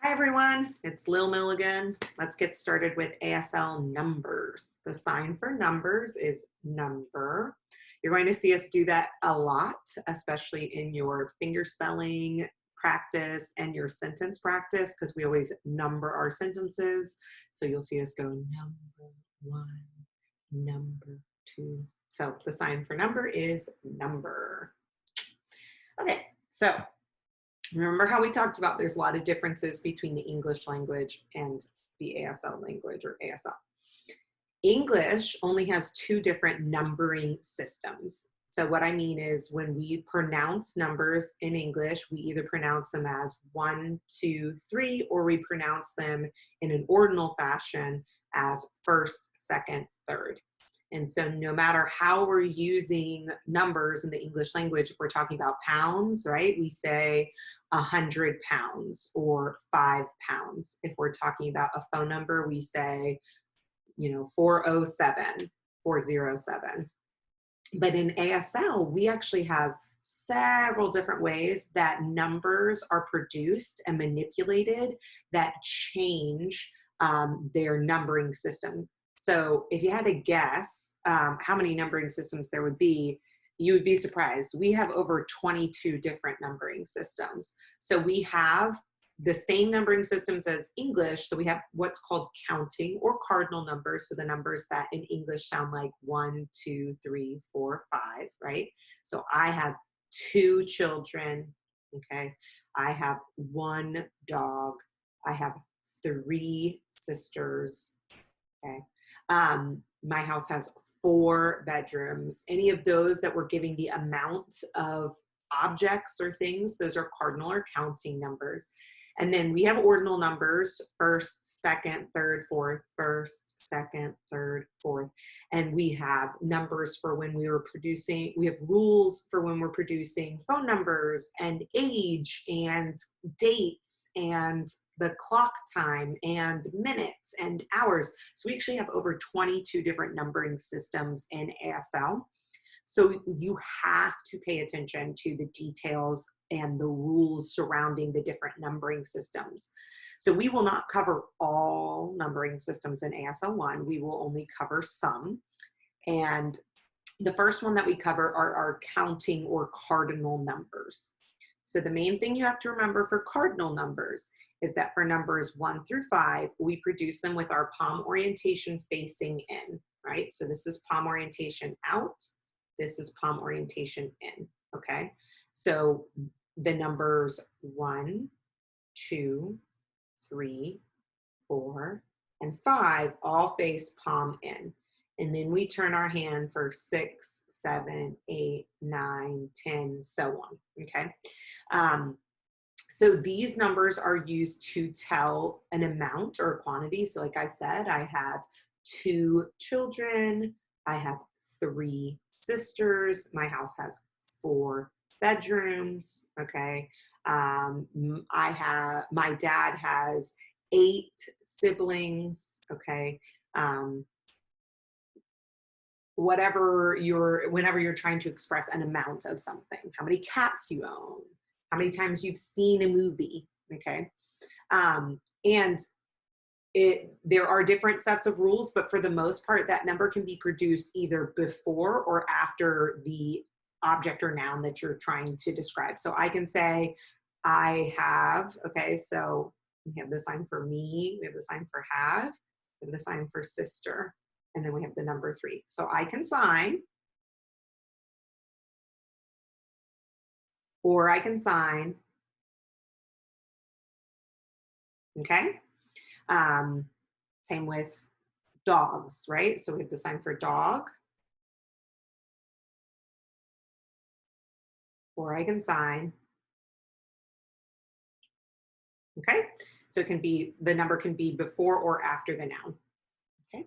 Hi everyone, it's Lil Mill again. Let's get started with ASL numbers. The sign for numbers is number. You're going to see us do that a lot, especially in your finger spelling practice and your sentence practice, because we always number our sentences. So you'll see us go number one, number two. So the sign for number is number. Okay, so remember how we talked about there's a lot of differences between the English language and the ASL language or ASL. English only has two different numbering systems. So what I mean is when we pronounce numbers in English, we either pronounce them as 1, 2, 3, or we pronounce them in an ordinal fashion as first, second, third. And so no matter how we're using numbers in the English language, if we're talking about pounds, right, we say 100 pounds or 5 pounds. If we're talking about a phone number, we say, 407, 407. But in ASL, we actually have several different ways that numbers are produced and manipulated that change their numbering system. So if you had to guess how many numbering systems there would be, you would be surprised. We have over 22 different numbering systems. So we have the same numbering systems as English. So we have what's called counting or cardinal numbers. So the numbers that in English sound like 1, 2, 3, 4, 5, right? So I have 2 children, okay? I have 1 dog. I have 3 sisters, okay? My house has 4 bedrooms. Any of those that we're giving the amount of objects or things, those are cardinal or counting numbers. And then we have ordinal numbers, first, second, third, fourth, first, second, third, fourth. And we have numbers for when we were producing, we have rules for when we're producing phone numbers and age and dates and the clock time and minutes and hours. So we actually have over 22 different numbering systems in ASL. So you have to pay attention to the details and the rules surrounding the different numbering systems. So we will not cover all numbering systems in ASL 1. We will only cover some. And the first one that we cover are our counting or cardinal numbers. So the main thing you have to remember for cardinal numbers is that for numbers 1 through 5, we produce them with our palm orientation facing in, right? So this is palm orientation out. This is palm orientation in, okay? So the numbers 1, 2, 3, 4, and 5 all face palm in. And then we turn our hand for 6, 7, 8, 9, 10, so on, okay? So these numbers are used to tell an amount or a quantity. So like I said, I have 2 children, I have 3 sisters, my house has 4 bedrooms, okay? My dad has 8 siblings, okay? Whenever you're trying to express an amount of something, how many cats you own, how many times you've seen a movie, okay? And there are different sets of rules, but for the most part, that number can be produced either before or after the object or noun that you're trying to describe. So I can say, I have, okay, so we have the sign for me, we have the sign for have, we have the sign for sister, and then we have the number 3. So I can sign, or I can sign, okay? Same with dogs, right? So we have the sign for dog, or I can sign, okay? So it can be, the number can be before or after the noun, okay?